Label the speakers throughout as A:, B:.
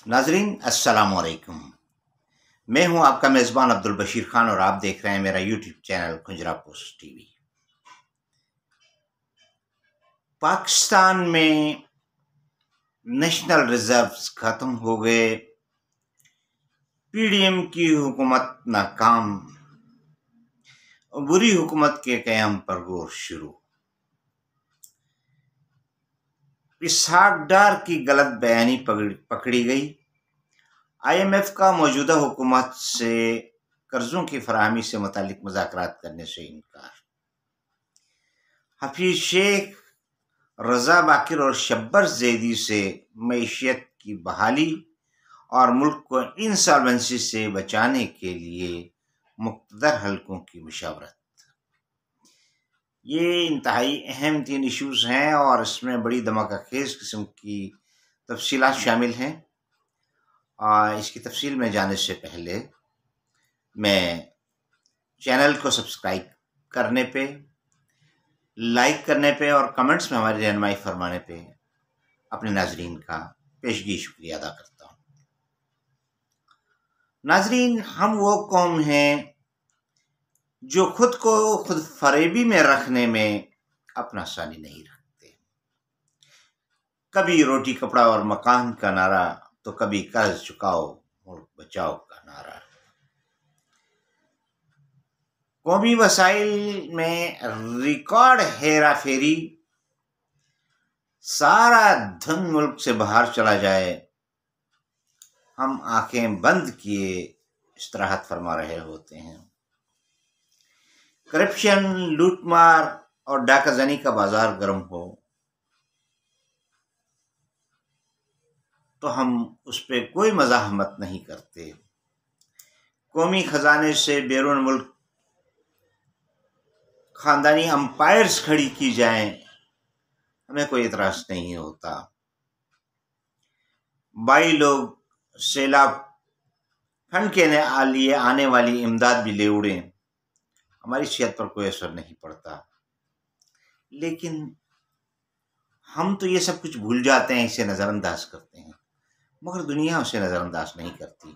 A: नाजरीन अस्सलाम वालेकुम। मैं हूं आपका मेज़बान अब्दुल बशीर खान और आप देख रहे हैं मेरा YouTube channel Khujra post TV. Pakistan में नेशनल रिजर्व्स खत्म हो गए, पीडीएम की हुकूमत नाकाम, बुरी हुकूमत के क़याम पर गौर शुरू। इसहाक डार की गलत बयानी पकड़ी गई। IMF का मौजूदा हुकूमत से कर्जों की फराहमी से मुतालिक मुज़ाकरात करने से इनकार। हफीज शेख, रजा बाकिर और शब्बर ज़ैदी से मईशत की बहाली और मुल्क को इंसॉल्वेंसी से बचाने के लिए मुक़्तदर हलकों की मुशावरत। ये इंतहाई अहम 3 इशूज़ हैं और इसमें बड़ी धमाकेखेज़ किस्म की तफसीलात शामिल हैं। इसकी तफसील में जाने से पहले मैं चैनल को सब्सक्राइब करने पे, लाइक करने पे और कमेंट्स में हमारी रहनुमाई फरमाने पे अपने नाजरीन का पेशगी शुक्रिया अदा करता हूँ। नाजरीन, हम वो कौम हैं जो खुद को खुद फरेबी में रखने में अपना सानी नहीं रखते। कभी रोटी कपड़ा और मकान का नारा तो कभी कर्ज चुकाओ मुल्क बचाओ का नारा। कौमी वसाइल में रिकॉर्ड हेरा फेरी, सारा धन मुल्क से बाहर चला जाए, हम आंखें बंद किए इस्तराहत फरमा रहे होते हैं। करप्शन, लूटमार और डाकाजनी का बाजार गर्म हो तो हम उस पर कोई मज़ाहमत नहीं करते। कौमी खजाने से बैरून मुल्क खानदानी अंपायर्स खड़ी की जाएं, हमें कोई इतराज़ नहीं होता। 22 लोग सैलाब फंड के लिए आने वाली इमदाद भी ले उड़ें, हमारी सेहत पर कोई असर नहीं पड़ता। लेकिन हम तो ये सब कुछ भूल जाते हैं, इसे नज़रअंदाज करते हैं, मगर दुनिया उसे नज़रअंदाज नहीं करती।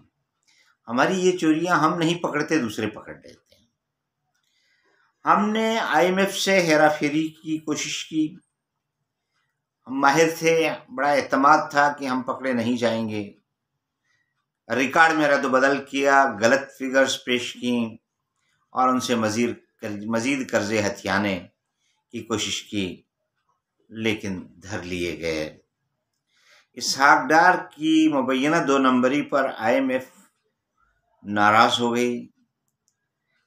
A: हमारी ये चोरियां हम नहीं पकड़ते, दूसरे पकड़ लेते हैं। हमने IMF से हेरा फेरी की कोशिश की, हम माहिर थे, बड़ा एतमाद था कि हम पकड़े नहीं जाएंगे। रिकॉर्ड में रद्द-बदल किया, गलत फिगर्स पेश की और उनसे मज़ीद कर्जे हथियाने की कोशिश की, लेकिन धर लिए गए। इसहाक डार की मुबैना 2 नंबरी पर IMF नाराज़ हो गई।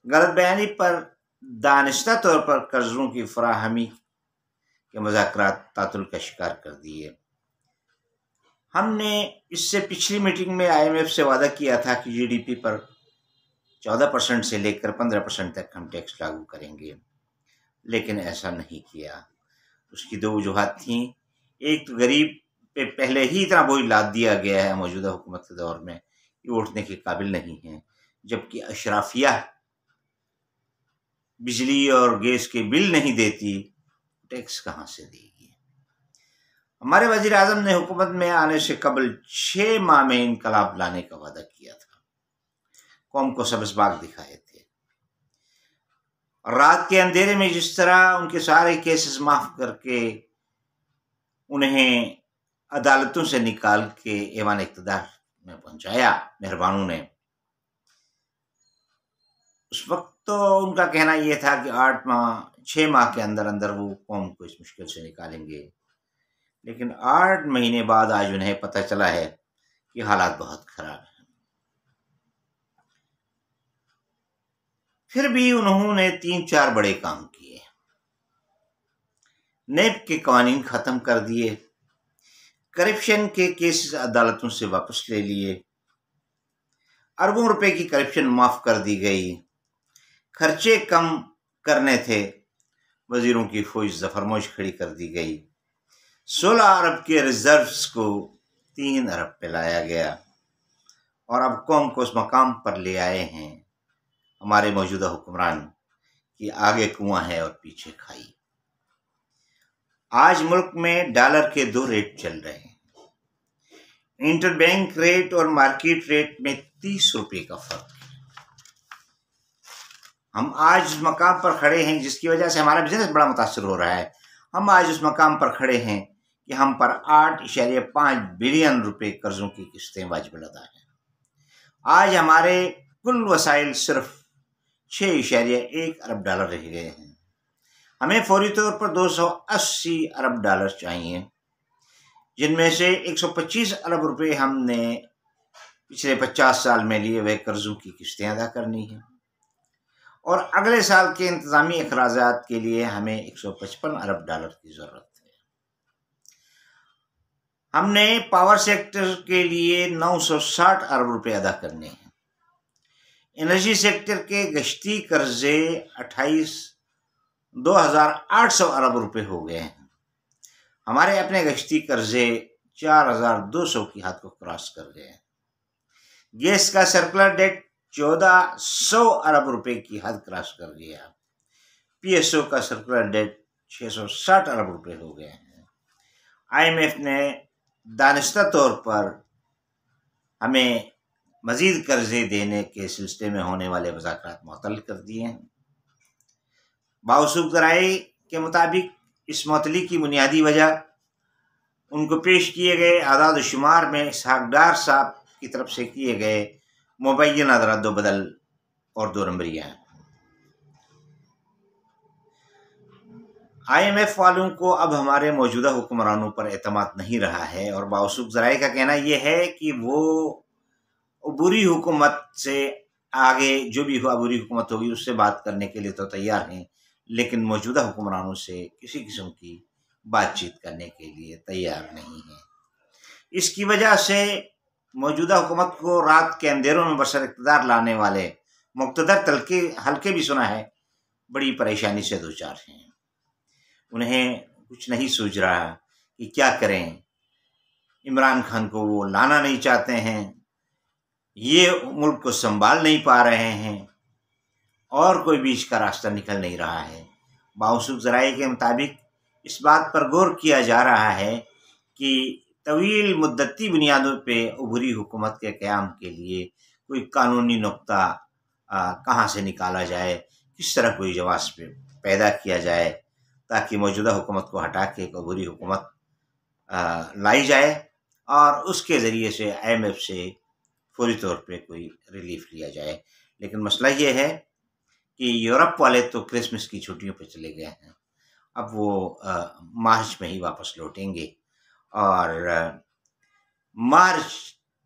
A: गलत बयानी पर दानिस्ता तौर पर कर्जों की फराहमी के मुज़ाकरात तातुल का शिकार कर दिए। हमने इससे पिछली मीटिंग में IMF से वादा किया था कि GDP पर 14% से लेकर 15% तक हम टैक्स लागू करेंगे, लेकिन ऐसा नहीं किया। उसकी 2 वजूहात थीं। एक तो गरीब पे पहले ही इतना बोझ लाद दिया गया है मौजूदा हुकूमत के दौर में, ये उठने के काबिल नहीं है, जबकि अशराफिया बिजली और गैस के बिल नहीं देती, टैक्स कहाँ से देगी। हमारे वज़ीर आज़म ने हुकूमत में आने से कबल 6 माह में इनकलाब लाने का वादा किया था, कौम को सबसबाग दिखाए थे। रात के अंधेरे में जिस तरह उनके सारे केसेस माफ करके उन्हें अदालतों से निकाल के ऐवान इक़्तिदार में पहुंचाया मेहरबानों ने, उस वक्त तो उनका कहना यह था कि 6 माह के अंदर अंदर वो कौम को इस मुश्किल से निकालेंगे, लेकिन 8 महीने बाद आज उन्हें पता चला है कि हालात बहुत खराब हैं। फिर भी उन्होंने 3-4 बड़े काम किए। नेब के कानून खत्म कर दिए, करप्शन के केसेस अदालतों से वापस ले लिए, अरबों रुपए की करप्शन माफ कर दी गई, खर्चे कम करने थे, वजीरों की फौज फरमोश खड़ी कर दी गई, 16 अरब के रिजर्व्स को 3 अरब पे लाया गया और अब कौम को उस मकाम पर ले आए हैं हमारे मौजूदा हुक्मरान कि आगे कुआं है और पीछे खाई। आज मुल्क में डॉलर के 2 रेट चल रहे हैं। इंटर बैंक रेट और मार्केट रेट में 30 रुपये का फर्क है। हम आज उस मकाम पर खड़े हैं जिसकी वजह से हमारा बिजनेस बड़ा मुतासर हो रहा है। हम आज उस मकाम पर खड़े हैं कि हम पर 8.5 बिलियन रुपए कर्जों की किस्तें वाजिब अदा हैं। आज हमारे कुल वसाइल सिर्फ 6.1 अरब डॉलर रह गए हैं। हमें फौरी तौर पर 280 अरब डॉलर चाहिए, जिनमें से 125 अरब रुपए हमने पिछले 50 साल में लिए हुए कर्जों की किस्तें अदा करनी है, और अगले साल के इंतजामी अखराजात के लिए हमें 155 अरब डॉलर की ज़रूरत है। हमने पावर सेक्टर के लिए 960 अरब रुपए अदा करने हैं। एनर्जी सेक्टर के गश्ती कर्जे 2,800 अरब रुपए हो गए हैं। हमारे अपने गश्ती कर्जे 4,200 की हद को क्रॉस कर गए हैं। गैस का सर्कुलर डेट 1,400 अरब रुपए की हद क्रॉस कर गया। पीएसओ का सर्कुलर डेट 660 अरब रुपए हो गए हैं। IMF ने दानिस्ता तौर पर हमें मजीद कर्जे देने के सिलसिले में होने वाले मुज़ाकरात मुअत्तल कर दिए हैं। बावसूख ज़राए के मुताबिक इस मुअत्तली की बुनियादी वजह उनको पेश किए गए आदाद शुमार में इसहाक डार साहब की तरफ से किए गए मुबैना रद्द-ओ-बदल और 2 नंबरियाँ हैं। IMF वालों को अब हमारे मौजूदा हुक्मरानों पर एतमाद नहीं रहा है, और बावसूख ज़राए का कहना यह है कि वो अबूरी हुकूमत से आगे जो भी अबूरी हुकूमत होगी उससे बात करने के लिए तो तैयार हैं, लेकिन मौजूदा हुक्मरानों से किसी किस्म की बातचीत करने के लिए तैयार नहीं है। इसकी वजह से मौजूदा हुकूमत को रात के अंधेरों में बसर इक़्तिदार लाने वाले मुक़्तदर तलके हल्के भी सुना है बड़ी परेशानी से दो चार हैं। उन्हें कुछ नहीं सूझ रहा कि क्या करें। इमरान खान को वो लाना नहीं चाहते हैं, ये मुल्क को संभाल नहीं पा रहे हैं, और कोई बीच का रास्ता निकल नहीं रहा है। बावसूख ज़राए के मुताबिक इस बात पर गौर किया जा रहा है कि तवील मुद्दती बुनियादों पे उभरी हुकूमत के क़याम के लिए कोई कानूनी नुक्ता कहाँ से निकाला जाए, किस तरह कोई जवाब पैदा किया जाए ताकि मौजूदा हुकूमत को हटा के एक उभरी हुकूमत लाई जाए, और उसके ज़रिए से IMF से फौरी तौर पे कोई रिलीफ लिया जाए। लेकिन मसला ये है कि यूरोप वाले तो क्रिसमस की छुट्टियों पे चले गए हैं, अब वो मार्च में ही वापस लौटेंगे, और मार्च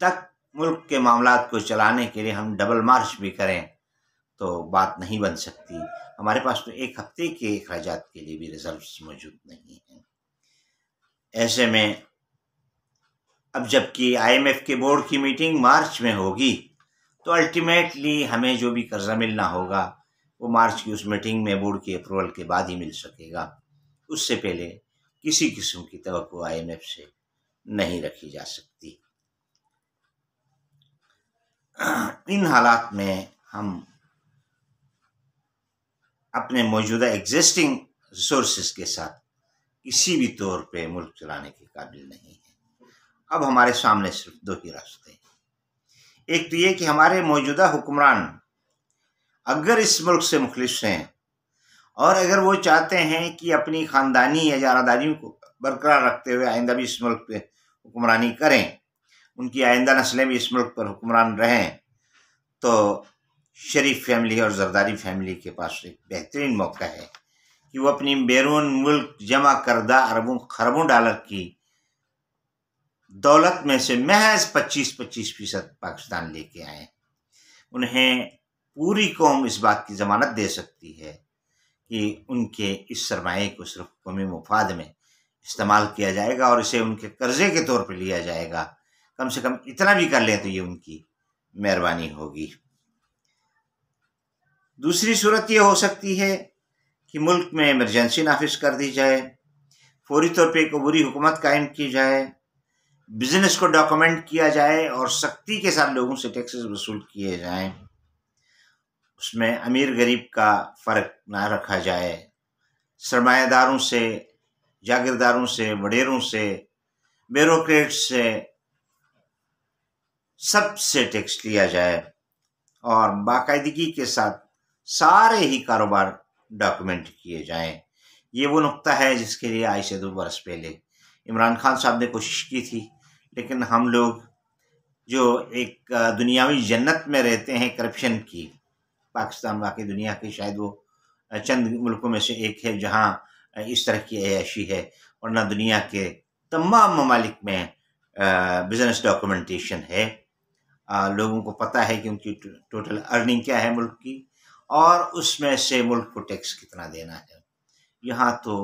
A: तक मुल्क के मामलात को चलाने के लिए हम डबल मार्च भी करें तो बात नहीं बन सकती। हमारे पास तो एक हफ्ते के अखराजात के लिए भी रिजर्व्स मौजूद नहीं हैं। ऐसे में अब जबकि IMF के बोर्ड की मीटिंग मार्च में होगी, तो अल्टीमेटली हमें जो भी कर्जा मिलना होगा वो मार्च की उस मीटिंग में बोर्ड की अप्रूवल के बाद ही मिल सकेगा। उससे पहले किसी किस्म की तवक्को IMF से नहीं रखी जा सकती। इन हालात में हम अपने मौजूदा एग्जिस्टिंग रिसोर्सेज के साथ किसी भी तौर पे मुल्क चलाने के काबिल नहीं है। अब हमारे सामने सिर्फ 2 ही रास्ते हैं। एक तो ये कि हमारे मौजूदा हुक्मरान अगर इस मुल्क से मुखलिस हैं, और अगर वो चाहते हैं कि अपनी ख़ानदानी या जारादारियों को बरकरार रखते हुए आइंदा भी इस मुल्क पे हुक्मरानी करें, उनकी आइंदा नस्लें भी इस मुल्क पर हुक्मरान रहें, तो शरीफ फैमिली और जरदारी फैमिली के पास एक बेहतरीन मौका है कि वो अपनी बैरून मुल्क जमा करदा अरबों खरबों डॉलर की दौलत में से महज 25% पाकिस्तान लेके आए। उन्हें पूरी कौम इस बात की ज़मानत दे सकती है कि उनके इस सरमाए को सिर्फ कौमी मुफाद में इस्तेमाल किया जाएगा और इसे उनके कर्जे के तौर पर लिया जाएगा। कम से कम इतना भी कर लें तो ये उनकी मेहरबानी होगी। दूसरी सूरत ये हो सकती है कि मुल्क में इमरजेंसी नाफिज कर दी जाए, फौरी तौर पर एक अबूरी हुकूमत कायम की जाए, बिजनेस को डॉक्यूमेंट किया जाए और सख्ती के साथ लोगों से टैक्सेस वसूल किए जाएं। उसमें अमीर गरीब का फ़र्क ना रखा जाए, सरमायादारों से, जागीरदारों से, वडेरों से, ब्यूरोक्रेट्स से, سب سے ٹیکس لیا جائے اور باقاعدگی کے ساتھ سارے ہی کاروبار ڈاکومنٹ کیے جائیں۔ یہ وہ نقطہ ہے جس کے لیے آج سے 2 برس پہلے عمران خان صاحب نے کوشش کی تھی، لیکن ہم لوگ جو ایک دنیاوی جنت میں رہتے ہیں کرپشن کی، پاکستان واقعی دنیا کے شاید وہ چند ملکوں میں سے ایک ہے جہاں اس طرح کی عیاشی ہے، ورنہ دنیا کے تمام ممالک میں بزنس ڈاکومنٹیشن ہے۔ لوگوں کو پتہ ہے کہ ان کی ٹوٹل ارننگ کیا ہے ملک کی، اور اس میں سے ملک کو ٹیکس کتنا دینا ہے۔ یہاں تو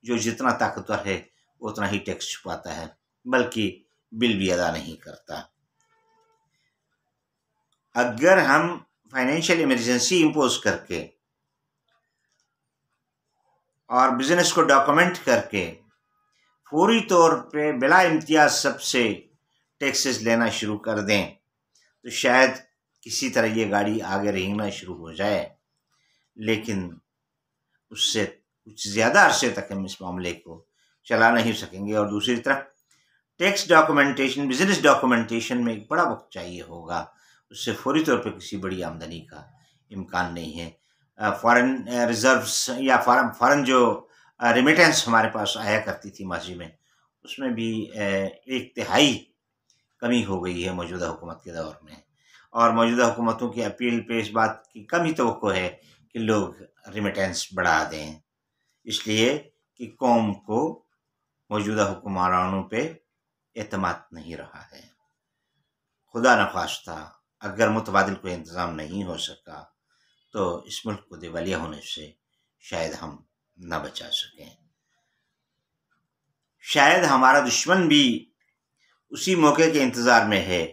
A: جو جتنا طاقتور ہے اتنا ہی ٹیکس چھپاتا ہے، بلکہ بل بھی ادا نہیں کرتا۔ اگر ہم فائنینشیل ایمرجنسی امپوز کر کے اور بزنس کو ڈاکومنٹ کر کے فوری طور پہ بلا امتیاز سب سے ٹیکسز لینا شروع کر دیں تو شاید کسی طرح یہ گاڑی آگے رہنا شروع ہو جائے، لیکن اس سے کچھ زیادہ عرصے تک ہم اس معاملے کو چلا نہیں سکیں گے۔ اور دوسری طرف ٹیکس ڈاکومنٹیشن، بزنس ڈاکومنٹیشن میں ایک بڑا وقت چاہیے ہوگا، اس سے فوری طور پہ کسی بڑی آمدنی کا امکان نہیں ہے۔ فارن ریزروس یا فارن جو ریمیٹنس ہمارے پاس آیا کرتی تھی ماضی میں، اس میں بھی 1/3 کمی ہو گئی ہے موجودہ حکومت کے دور میں، اور موجودہ حکومتوں کی اپیل پہ اس بات کی کم ہی توقع ہے کہ لوگ ریمیٹنس بڑھا دیں، اس لیے کہ قوم کو موجودہ حکمرانوں پہ اعتماد نہیں رہا ہے۔ خدا نخواستہ اگر متبادل کوئی انتظام نہیں ہو سکا تو اس ملک کو دیوالیہ ہونے سے شاید ہم نہ بچا سکیں۔ شاید ہمارا دشمن بھی اسی موقع کے انتظار میں ہے۔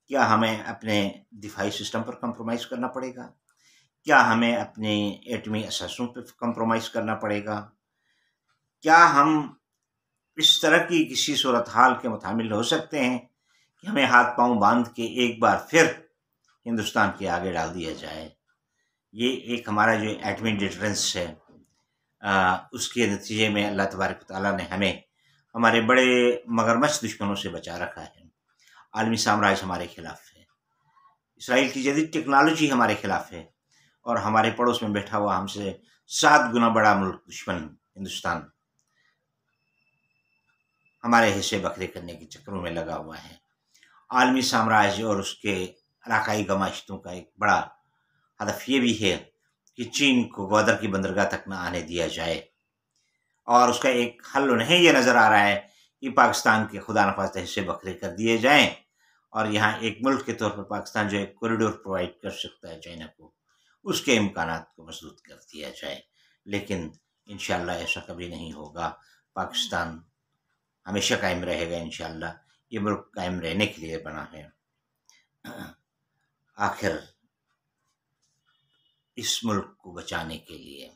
A: کیا ہمیں اپنے دفاعی سسٹم پر کمپرومائز کرنا پڑے گا؟ کیا ہمیں اپنے ایٹمی اثاثوں پہ کمپرومائز کرنا پڑے گا؟ کیا ہم اس طرح کی کسی صورتحال کے متحمل ہو سکتے ہیں کہ ہمیں ہاتھ پاؤں باندھ کے ایک بار پھر ہندوستان کے آگے ڈال دیا جائے؟ یہ ایک ہمارا جو ایٹمی ڈیٹرنس ہے، اس کے نتیجے میں اللہ تبارک و تعالیٰ نے ہمیں ہمارے بڑے مگرمچھ دشمنوں سے بچا رکھا ہے۔ عالمی سامراج ہمارے خلاف ہے، اسرائیل کی جدید ٹیکنالوجی ہمارے خلاف ہے، اور ہمارے پڑوس میں بیٹھا ہوا ہم سے 7 گنا بڑا ملک دشمن ہندوستان ہمارے حصے بکھرے کرنے کے چکروں میں لگا ہوا ہے۔ عالمی سامراج اور اس کے علاقائی گماشتوں کا ایک بڑا ہدف یہ بھی ہے کہ چین کو گوادر کی بندرگاہ تک نہ آنے دیا جائے، اور اس کا ایک حل انہیں یہ نظر آ رہا ہے کہ پاکستان کے خدا نخواستہ حصے بکھرے کر دیے جائیں، اور یہاں ایک ملک کے طور پر پاکستان جو ایک کوریڈور پرووائڈ کر سکتا ہے چائنا کو، اس کے امکانات کو مسدود کر دیا جائے۔ لیکن انشاءاللہ ایسا کبھی نہیں ہوگا۔ پاکستان ہمیشہ قائم رہے گا انشاءاللہ۔ یہ ملک قائم رہنے کے لیے بنا ہے۔ آخر اس ملک کو بچانے کے لیے،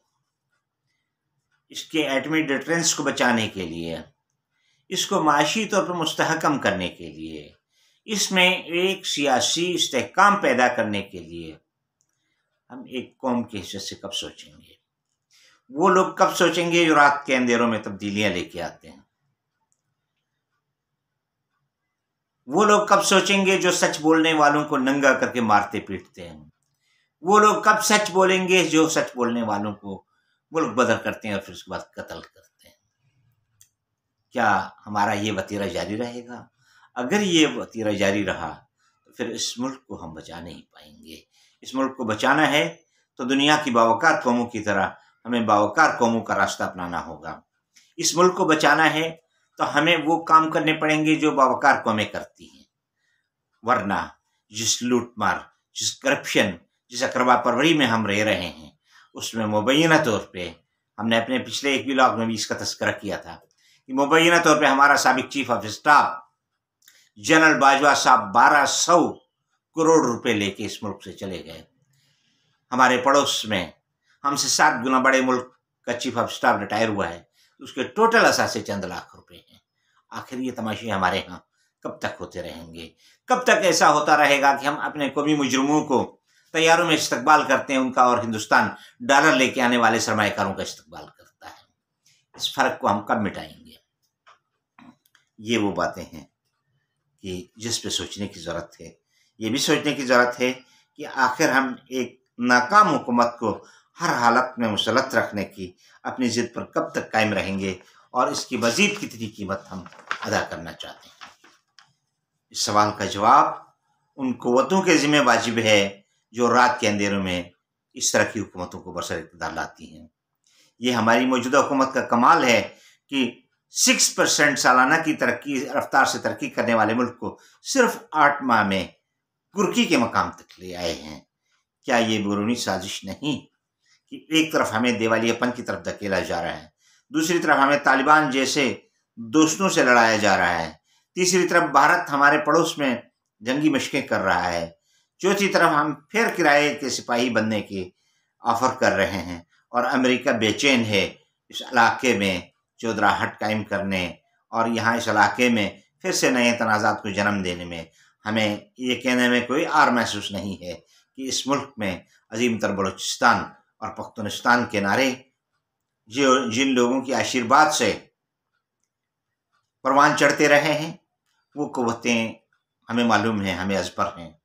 A: اس کے ایٹمی ڈیٹرنس کو بچانے کے لیے، اس کو معاشی طور پر مستحکم کرنے کے لیے، اس میں ایک سیاسی استحکام پیدا کرنے کے لیے ہم ایک قوم کی حیثیت سے کب سوچیں گے؟ وہ لوگ کب سوچیں گے جو رات کے اندھیروں میں تبدیلیاں لے کے آتے ہیں؟ وہ لوگ کب سوچیں گے جو سچ بولنے والوں کو ننگا کر کے مارتے پیٹتے ہیں؟ وہ لوگ کب سچ بولیں گے جو سچ بولنے والوں کو ملک بدر کرتے ہیں اور پھر اس کے بعد قتل کرتے ہیں؟ کیا ہمارا یہ وتیرہ جاری رہے گا؟ اگر یہ وتیرہ جاری رہا تو پھر اس ملک کو ہم بچا نہیں پائیں گے۔ اس ملک کو بچانا ہے تو دنیا کی باوقار قوموں کی طرح ہمیں باوقار قوموں کا راستہ اپنانا ہوگا۔ اس ملک کو بچانا ہے تو ہمیں وہ کام کرنے پڑیں گے جو باوقار قومیں کرتی ہیں، ورنہ جس لوٹ مار، جس کرپشن، جس اقربا پروری میں ہم رہ رہے ہیں، اس میں مبینہ طور پہ ہم نے اپنے پچھلے ایک ولاگ میں بھی اس کا تذکرہ کیا تھا کہ مبینہ طور پہ ہمارا سابق chief of staff general Bajwa صاحب 1200 کروڑ روپے لے کے اس ملک سے چلے گئے۔ ہمارے پڑوس میں ہم سے 7 گنا بڑے ملک کا چیف آف اسٹاف ریٹائر ہوا ہے، اس کے ٹوٹل اثاثے چند لاکھ روپے ہیں۔ آخر یہ تماشے ہمارے ہاں کب تک ہوتے رہیں گے؟ کب تک ایسا ہوتا رہے گا کہ ہم اپنے قومی مجرموں کو طیاروں میں استقبال کرتے ہیں ان کا، اور ہندوستان ڈالر لے کے آنے والے سرمایہ کاروں کا استقبال کرتا ہے؟ اس فرق کو ہم کب مٹائیں گے؟ یہ وہ باتیں ہیں कि जिस पे सोचने की ज़रूरत है। ये भी सोचने की ज़रूरत है कि आखिर हम एक नाकाम हुकूमत को हर हालत में मुसलत रखने की अपनी ज़िद पर कब तक कायम रहेंगे और इसकी मज़ीद कितनी कीमत हम अदा करना चाहते हैं। इस सवाल का जवाब उन क़ुव्वतों के ज़िम्मे वाजिब है जो रात के अंधेरों में इस तरह की हुकूमतों को बरसर इक़्तिदार लाती हैं। ये हमारी मौजूदा हुकूमत का कमाल है कि 6% सालाना की तरक्की रफ्तार से तरक्की करने वाले मुल्क को सिर्फ 8 माह में कुर्की के मकाम तक ले आए हैं। क्या ये बैरूनी साजिश नहीं कि एक तरफ हमें दिवालियापन की तरफ धकेला जा रहा है, दूसरी तरफ हमें तालिबान जैसे दोस्तों से लड़ाया जा रहा है, तीसरी तरफ भारत हमारे पड़ोस में जंगी मशकें कर रहा है, चौथी तरफ हम फिर किराए के सिपाही बनने के ऑफर कर रहे हैं और अमेरिका बेचैन है इस इलाके में चौधराहट कायम करने और यहाँ इस इलाके में फिर से नए तनाज़ात को जन्म देने में। हमें ये कहने में कोई आर महसूस नहीं है कि इस मुल्क में अजीम तर बलूचिस्तान और पख्तूनिस्तान के नारे जो जिन लोगों की आशीर्वाद से परवान चढ़ते रहे हैं, वो क़ुव्वतें हमें मालूम हैं, हमें अज़बर हैं,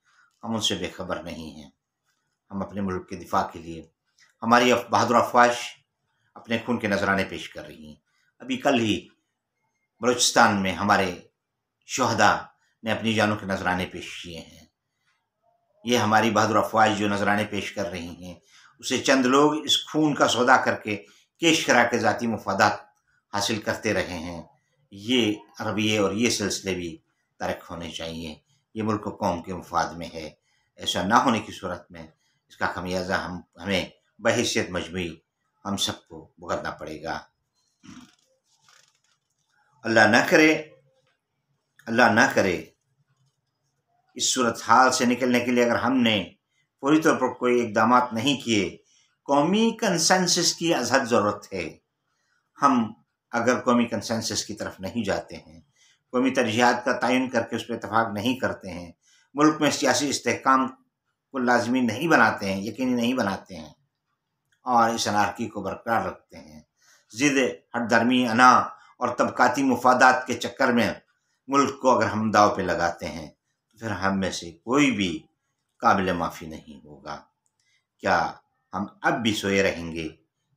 A: हम उनसे बेखबर नहीं हैं। हम अपने मुल्क के दिफा के लिए हमारी बहादुर अफवाज अपने खून के नजराने पेश कर रही हैं। अभी कल ही बलूचिस्तान में हमारे शहदा ने अपनी जानों के नजराने पेश किए हैं। ये हमारी बहादुर अफवाज जो नजराने पेश कर रही हैं, उसे चंद लोग इस खून का सौदा करके केश करा के ज़ाती मुफादात हासिल करते रहे हैं। ये रवैये और ये सिलसिले भी तर्क होने चाहिए। ये मुल्क कौम के मुफाद में है। ऐसा ना होने की सूरत में इसका खमियाजा हमें बहैसियत मजमूई हम सबको भुगतना पड़ेगा। अल्लाह ना करे इस सूरत हाल से निकलने के लिए अगर हमने पूरी तौर पर कोई इक़दाम नहीं किए, कौमी कंसेंसस की अज़हद ज़रूरत है। हम अगर कौमी कंसेंसस की तरफ नहीं जाते हैं, कौमी तरजीहात का तयन करके उस पर इत्तफाक नहीं करते हैं, मुल्क में सियासी इस्तेहकाम को लाजमी नहीं बनाते हैं, यकीनी नहीं बनाते हैं और इस अनारकी को बरकरार रखते हैं, ज़िद हटदर्मी अना और तबकाती मुफादात के चक्कर में मुल्क को अगर हम दाव पे लगाते हैं तो फिर हम में से कोई भी काबिल माफ़ी नहीं होगा। क्या हम अब भी सोए रहेंगे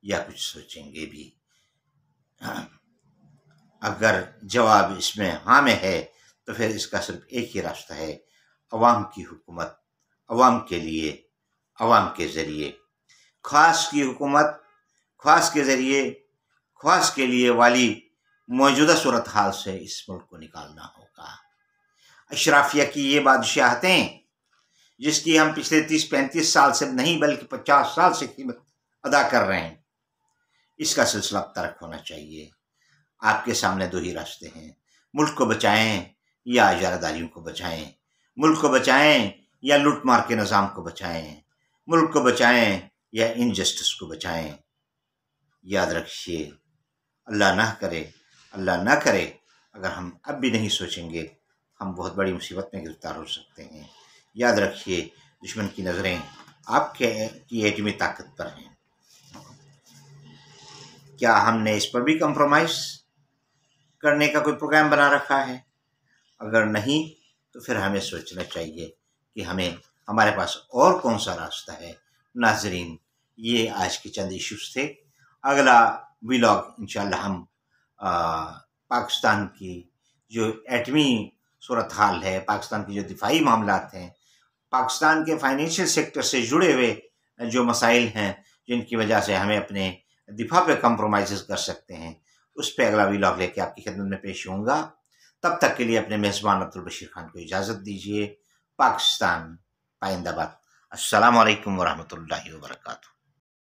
A: या कुछ सोचेंगे भी? अगर जवाब इसमें हाँ में है तो फिर इसका सिर्फ एक ही रास्ता है, अवाम की हुकूमत, अवाम के लिए, अवाम के ज़रिए, ख़ास की हुकूमत, ख़ास के ज़रिए, ख़ास के लिए वाली मौजूदा सूरत हाल से इस मुल्क को निकालना होगा। अशराफिया की ये बादशाहतें जिसकी हम पिछले 30-35 साल से नहीं बल्कि 50 साल से कीमत अदा कर रहे हैं, इसका सिलसिला तर्क होना चाहिए। आपके सामने दो ही रास्ते हैं, मुल्क को बचाएं या इजारादारियों को बचाएं, मुल्क को बचाएं या लूट मार के निज़ाम को बचाएं, मुल्क को बचाएं या इनजस्टिस को बचाएं। याद रखिए, अल्लाह ना करे अगर हम अब भी नहीं सोचेंगे, हम बहुत बड़ी मुसीबत में गिरफ्तार हो सकते हैं। याद रखिए, दुश्मन की नज़रें आपकी एटमी ताकत पर हैं। क्या हमने इस पर भी कंप्रोमाइज़ करने का कोई प्रोग्राम बना रखा है? अगर नहीं तो फिर हमें सोचना चाहिए कि हमारे पास और कौन सा रास्ता है। नाज़रीन, ये आज के चंद इश्यूज़ थे। अगला व्लॉग इंशाल्लाह हम पाकिस्तान की जो एटमी सूरत हाल है, पाकिस्तान की जो दिफाई मामलात हैं, पाकिस्तान के फाइनेंशियल सेक्टर से जुड़े हुए जो मसाइल हैं जिनकी वजह से हमें अपने दिफा पे कंप्रोमाइज़ कर सकते हैं, उस पर अगला व्लॉग लेके आपकी खिदमत में पेश होऊंगा। तब तक के लिए अपने मेज़बान अब्दुल बशीर खान को इजाज़त दीजिए। पाकिस्तान पाइंदाबाद। अस्सलामु अलैकुम वरहमतुल्लाहि वबरकातुहू।